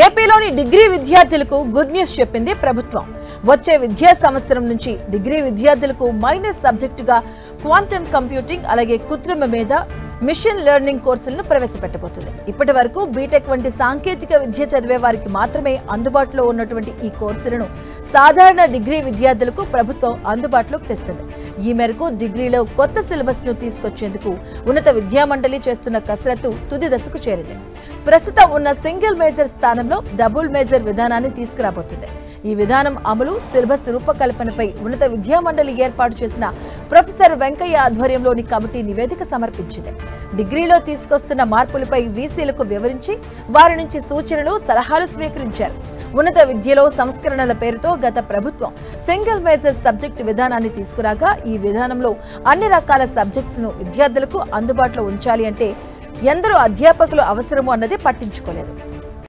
ఏపీలోని డిగ్రీ విద్యార్థులకు good news చెప్పింది ప్రభుత్వం. వచ్చే విద్యా సంవత్సరం నుంచి డిగ్రీ విద్యార్థులకు మైనర్ సబ్జెక్టుగా క్వాంటమ్ కంప్యూటింగ్ అలాగే కృత్రిమ మేధ మిషన్ లెర్నింగ్ కోర్సులను ప్రవేశపెట్టబోతుంది. ఇప్పటి వరకు బీటెక్ వంటి సాంకేతిక విద్య చదివే వారికి మాత్రమే అందుబాటులో ఉన్నటువంటి ఈ కోర్సులను సాధారణ డిగ్రీ విద్యార్థులకు ప్రభుత్వం అందుబాటులోకి తెస్తుంది. ఈ మేరకు డిగ్రీలో కొత్త సిలబస్ ను తీసుకొచ్చేందుకు ఉన్నత విద్యామండలి చేస్తున్న కసరత్తు తుది దశకు చేరింది. ప్రస్తుతం ఉన్న సింగిల్ మేజర్ స్థానంలో డబుల్ మేజర్ విధానాన్ని తీసుకురాబోతుంది. ఈ విధానం అమలు, సిలబస్ రూపకల్పనపై ఉన్నత విద్యామండలి ఏర్పాటు చేసిన ప్రొఫెసర్ వెంకయ్య ఆధ్వర్యంలోని కమిటీ నివేదిక సమర్పించింది. డిగ్రీలో తీసుకొస్తున్న మార్పులపై వీసీలకు వివరించి వారి నుంచి సూచనలు, సలహాలు స్వీకరించారు. ఉన్నత విద్యలో సంస్కరణల పేరుతో గత ప్రభుత్వం సింగిల్ మేజర్ సబ్జెక్టు విధానాన్ని తీసుకురాగా ఈ విధానంలో అన్ని రకాల సబ్జెక్ట్స్ ను విద్యార్థులకు అందుబాటులో ఉంచాలి అంటే ఎందరో అధ్యాపకులు అవసరము అన్నది పట్టించుకోలేదు.